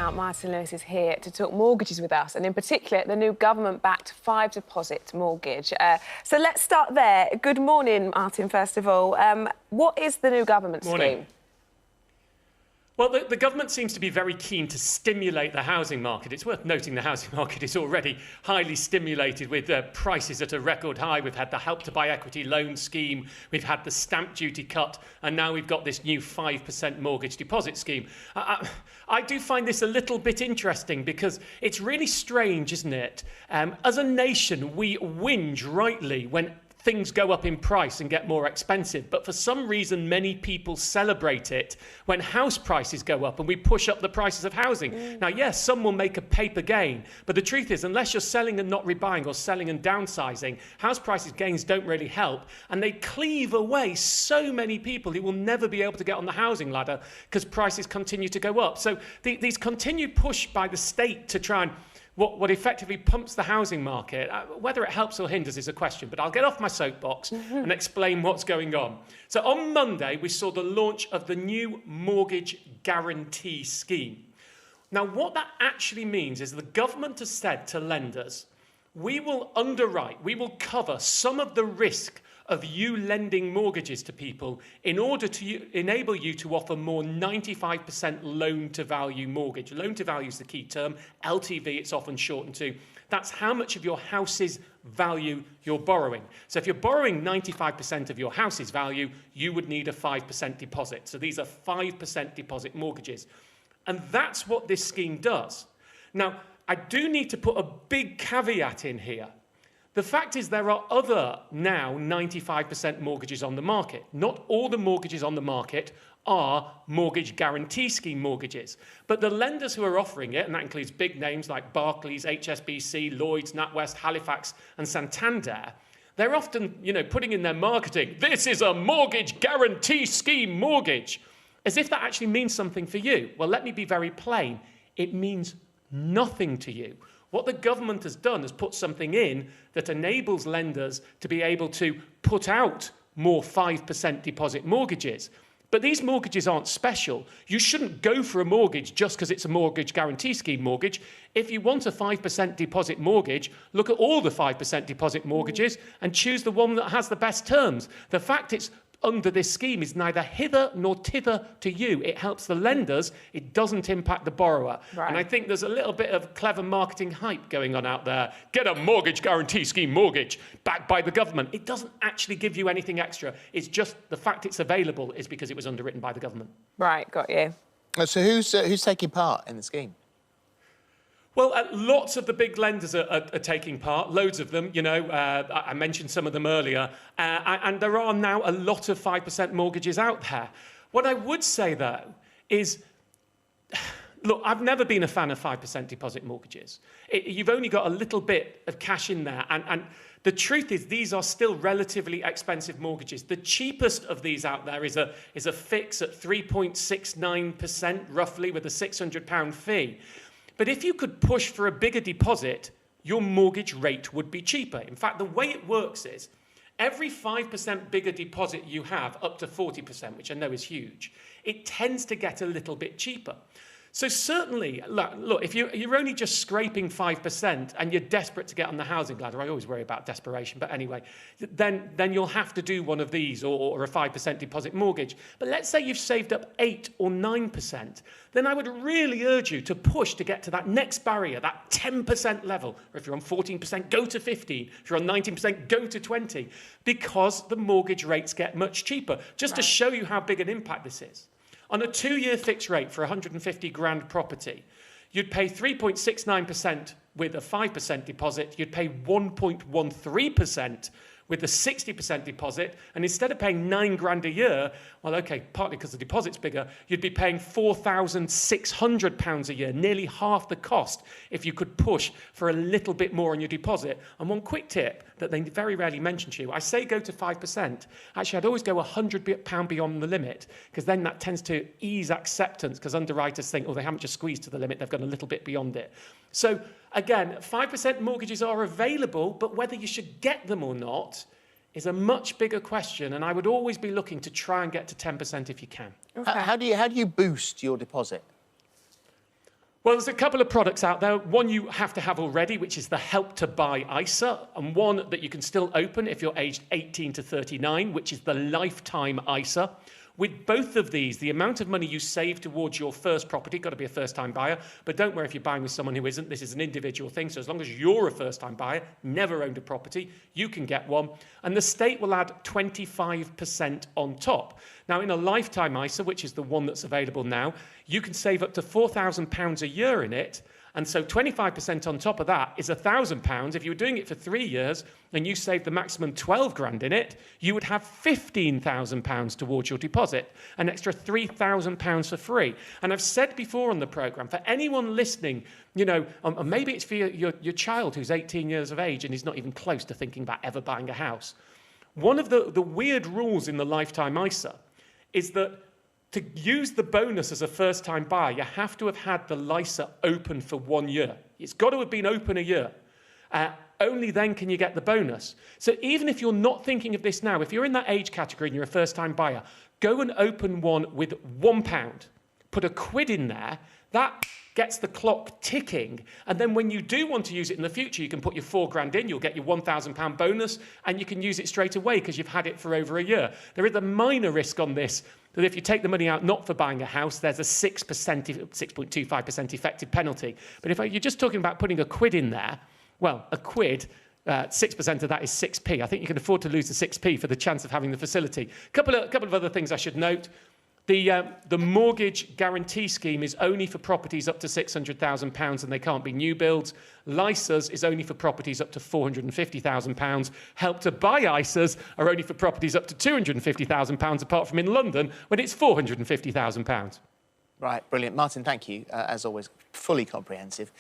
now Martin Lewis is here to talk mortgages with us, and in particular the new government-backed 5-deposit mortgage. So let's start there. Good morning, Martin, first of all. What is the new government scheme? Well, the government seems to be very keen to stimulate the housing market. It's worth noting the housing market is already highly stimulated with prices at a record high. We've had the Help to Buy equity loan scheme, we've had the stamp duty cut, and now we've got this new 5% mortgage deposit scheme. I do find this a little bit interesting because it's really strange, isn't it? As a nation, we whinge rightly when things go up in price and get more expensive. But for some reason, many people celebrate it when house prices go up and we push up the prices of housing. Now, yes, some will make a paper gain, but the truth is, unless you're selling and not rebuying or selling and downsizing, house prices gains don't really help. And they cleave away so many people who will never be able to get on the housing ladder because prices continue to go up. So these continued push by the state to try and what effectively pumps the housing market, whether it helps or hinders is a question, but I'll get off my soapbox and explain what's going on. So on Monday, we saw the launch of the new mortgage guarantee scheme. Now, what that actually means is the government has said to lenders, we will underwrite, we will cover some of the risk of you lending mortgages to people in order to enable you to offer more 95% loan-to-value mortgage. Loan-to-value is the key term. LTV, it's often shortened to. That's how much of your house's value you're borrowing. So if you're borrowing 95% of your house's value, you would need a 5% deposit. So these are 5% deposit mortgages. And that's what this scheme does. Now, I do need to put a big caveat in here. The fact is there are other now 95% mortgages on the market. Not all the mortgages on the market are mortgage guarantee scheme mortgages. But the lenders who are offering it, and that includes big names like Barclays, HSBC, Lloyds, NatWest, Halifax and Santander, they're often, putting in their marketing, this is a mortgage guarantee scheme mortgage, as if that actually means something for you. Well, let me be very plain. It means nothing to you. What the government has done is put something in that enables lenders to be able to put out more 5% deposit mortgages. But these mortgages aren't special. You shouldn't go for a mortgage just because it's a mortgage guarantee scheme mortgage. If you want a 5% deposit mortgage, look at all the 5% deposit mortgages and choose the one that has the best terms. The fact it's under this scheme is neither hither nor thither to you. It helps the lenders. It doesn't impact the borrower. Right. And I think there's a little bit of clever marketing hype going on out there. Get a mortgage guarantee scheme mortgage backed by the government. It doesn't actually give you anything extra. It's just the fact it's available is because it was underwritten by the government. Right, got you. So who's taking part in the scheme? Well, lots of the big lenders are taking part, loads of them, I mentioned some of them earlier, and there are now a lot of 5% mortgages out there. What I would say, though, is, look, I've never been a fan of 5% deposit mortgages. You've only got a little bit of cash in there, and the truth is these are still relatively expensive mortgages. The cheapest of these out there is a fix at 3.69%, roughly, with a £600 fee. But if you could push for a bigger deposit, your mortgage rate would be cheaper. In fact, the way it works is every 5% bigger deposit you have, up to 40%, which I know is huge, it tends to get a little bit cheaper. So certainly, look, if you're only just scraping 5% and you're desperate to get on the housing ladder, I always worry about desperation, but anyway, then you'll have to do one of these or a 5% deposit mortgage. But let's say you've saved up 8 or 9%, then I would really urge you to push to get to that next barrier, that 10% level. Or if you're on 14%, go to 15. If you're on 19%, go to 20, because the mortgage rates get much cheaper. Just to show you how big an impact this is. On a 2-year fixed rate for a 150 grand property, you'd pay 3.69% with a 5% deposit. You'd pay 1.13% with a 60% deposit. And instead of paying 9 grand a year, well, OK, partly because the deposit's bigger, you'd be paying £4,600 a year, nearly half the cost if you could push for a little bit more on your deposit. And one quick tip that they very rarely mention to you, I say go to 5%. Actually, I'd always go £100 beyond the limit, because then that tends to ease acceptance, because underwriters think, oh, they haven't just squeezed to the limit, they've gone a little bit beyond it. So again, 5% mortgages are available, but whether you should get them or not is a much bigger question, and I would always be looking to try and get to 10% if you can. Okay. How do you boost your deposit? Well, there's a couple of products out there. One you have to have already, which is the Help to Buy ISA, and one that you can still open if you're aged 18 to 39, which is the Lifetime ISA. With both of these, the amount of money you save towards your first property, got to be a first-time buyer, but don't worry if you're buying with someone who isn't. This is an individual thing, so as long as you're a first-time buyer, never owned a property, you can get one. And the state will add 25% on top. Now, in a Lifetime ISA, which is the one that's available now, you can save up to £4,000 a year in it. And so 25% on top of that is £1,000. If you were doing it for 3 years and you saved the maximum 12 grand in it, you would have £15,000 towards your deposit, an extra £3,000 for free. And I've said before on the programme, for anyone listening, you know, maybe it's for your child who's 18 years of age and is not even close to thinking about ever buying a house. One of the weird rules in the Lifetime ISA is that to use the bonus as a first-time buyer, you have to have had the LISA open for 1 year. It's got to have been open a year. Only then can you get the bonus. So even if you're not thinking of this now, if you're in that age category and you're a first-time buyer, go and open one with £1. Put £1 in there. That gets the clock ticking. And then when you do want to use it in the future, you can put your 4 grand in, you'll get your £1,000 bonus, and you can use it straight away because you've had it for over a year. There is a minor risk on this that if you take the money out not for buying a house, there's a 6.25% effective penalty. But if you're just talking about putting £1 in there, well, £1, 6% of that is 6p. I think you can afford to lose the 6p for the chance of having the facility. A couple of other things I should note. The mortgage guarantee scheme is only for properties up to £600,000 and they can't be new builds. LISAs is only for properties up to £450,000. Help to Buy ISAs are only for properties up to £250,000, apart from in London, when it's £450,000. Right, brilliant. Martin, thank you. As always, fully comprehensive.